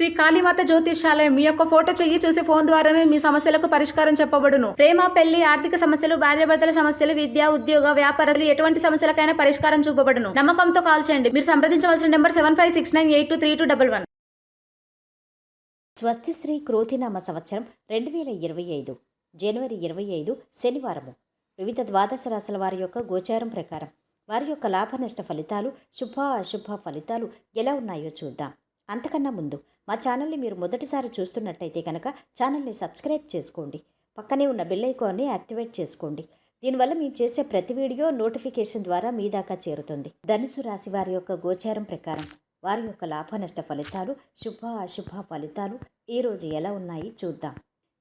శ్రీ కాళీమాత జ్యోతిష్యాలయం. మీ యొక్క ఫోటో చెయ్యి చూసి ఫోన్ ద్వారానే మీ సమస్యలకు పరిష్కారం చెప్పబడును. ప్రేమ, పెళ్లి, ఆర్థిక సమస్యలు, భార్యాభర్తల సమస్యలు, విద్య, ఉద్యోగ, వ్యాపారాలు, ఎటువంటి సమస్యలకైనా పరిష్కారం చూపబడును. నమ్మకంతో కాల్ చేయండి. మీరు సంప్రదించవలసిన నెంబర్ 7569823211. స్వస్తి శ్రీ క్రోధినామ సంవత్సరం 2025 జనవరి 25 శనివారము. వివిధ ద్వాదశ రాశుల వారి యొక్క గోచారం ప్రకారం వారి యొక్క లాభ నష్ట ఫలితాలు, శుభ అశుభ ఫలితాలు ఎలా ఉన్నాయో చూద్దాం. అంతకన్నా ముందు మా ఛానల్ని మీరు మొదటిసారి చూస్తున్నట్టయితే కనుక ఛానల్ని సబ్స్క్రైబ్ చేసుకోండి. పక్కనే ఉన్న బెల్ ఐకాన్ని యాక్టివేట్ చేసుకోండి. దీనివల్ల మేము చేసే ప్రతి వీడియో నోటిఫికేషన్ ద్వారా మీ దాకా చేరుతుంది. ధనుసు రాశి వారి యొక్క గోచారం ప్రకారం వారి యొక్క లాభ నష్ట ఫలితాలు, శుభ అశుభ ఫలితాలు ఈరోజు ఎలా ఉన్నాయి చూద్దాం.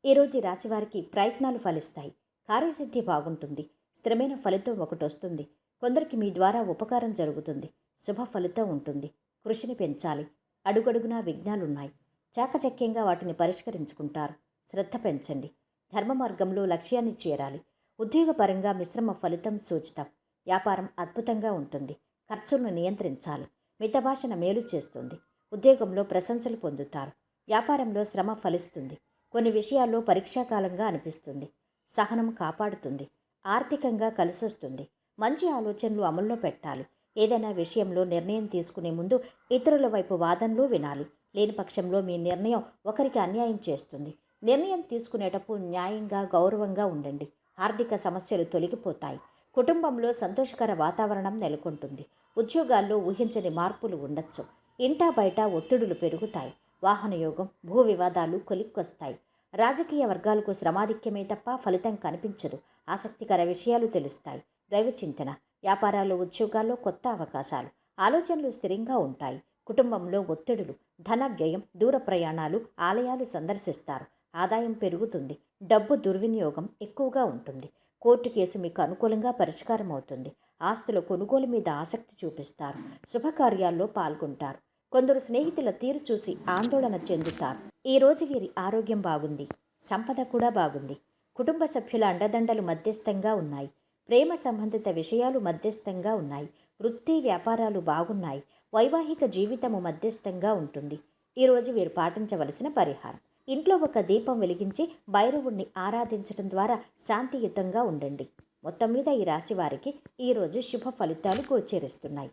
ఈరోజు ఈ రాశి వారికి ప్రయత్నాలు ఫలిస్తాయి. కార్యసిద్ధి బాగుంటుంది. స్థిరమైన ఫలితం ఒకటి వస్తుంది. కొందరికి మీ ద్వారా ఉపకారం జరుగుతుంది. శుభ ఫలితం ఉంటుంది. కృషిని పెంచాలి. అడుగడుగునా విఘ్నాలున్నాయి. చాకచక్యంగా వాటిని పరిష్కరించుకుంటారు. శ్రద్ధ పెంచండి. ధర్మ మార్గంలో లక్ష్యాన్ని చేరాలి. ఉద్యోగపరంగా మిశ్రమ ఫలితం సూచితం. వ్యాపారం అద్భుతంగా ఉంటుంది. ఖర్చులను నియంత్రించాలి. మితభాషణ మేలు చేస్తుంది. ఉద్యోగంలో ప్రశంసలు పొందుతారు. వ్యాపారంలో శ్రమ ఫలిస్తుంది. కొన్ని విషయాల్లో పరీక్షాకాలంగా అనిపిస్తుంది. సహనం కాపాడుతుంది. ఆర్థికంగా కలిసొస్తుంది. మంచి ఆలోచనలు అమల్లో పెట్టాలి. ఏదైనా విషయంలో నిర్ణయం తీసుకునే ముందు ఇతరుల వైపు వాదనలు వినాలి. లేని పక్షంలో మీ నిర్ణయం ఒకరికి అన్యాయం చేస్తుంది. నిర్ణయం తీసుకునేటప్పుడు న్యాయంగా, గౌరవంగా ఉండండి. ఆర్థిక సమస్యలు తొలగిపోతాయి. కుటుంబంలో సంతోషకర వాతావరణం నెలకొంటుంది. ఉద్యోగాల్లో ఊహించని మార్పులు ఉండొచ్చు. ఇంటా బయట ఒత్తిడులు పెరుగుతాయి. వాహన యోగం, భూ వివాదాలు కొలిక్కొస్తాయి. రాజకీయ వర్గాలకు శ్రమాధిక్యమే తప్ప ఫలితం కనిపించదు. ఆసక్తికర విషయాలు తెలుస్తాయి. దైవ చింతన, వ్యాపారాలు, ఉద్యోగాల్లో కొత్త అవకాశాలు, ఆలోచనలు స్థిరంగా ఉంటాయి. కుటుంబంలో ఒత్తిడులు, ధన వ్యయం, దూర ప్రయాణాలు, ఆలయాలు సందర్శిస్తారు. ఆదాయం పెరుగుతుంది. డబ్బు దుర్వినియోగం ఎక్కువగా ఉంటుంది. కోర్టు కేసు మీకు అనుకూలంగా పరిష్కారం అవుతుంది. ఆస్తుల కొనుగోలు మీద ఆసక్తి చూపిస్తారు. శుభకార్యాల్లో పాల్గొంటారు. కొందరు స్నేహితుల తీరు చూసి ఆందోళన చెందుతారు. ఈరోజు వీరి ఆరోగ్యం బాగుంది. సంపద కూడా బాగుంది. కుటుంబ సభ్యుల అండదండలు మధ్యస్థంగా ఉన్నాయి. ప్రేమ సంబంధిత విషయాలు మధ్యస్థంగా ఉన్నాయి. వృత్తి వ్యాపారాలు బాగున్నాయి. వైవాహిక జీవితము మధ్యస్థంగా ఉంటుంది. ఈరోజు వీరు పాటించవలసిన పరిహారం: ఇంట్లో ఒక దీపం వెలిగించి భైరవుణ్ణి ఆరాధించడం ద్వారా శాంతియుతంగా ఉండండి. మొత్తం మీద ఈ రాశి వారికి ఈరోజు శుభ ఫలితాలు గోచరిస్తున్నాయి.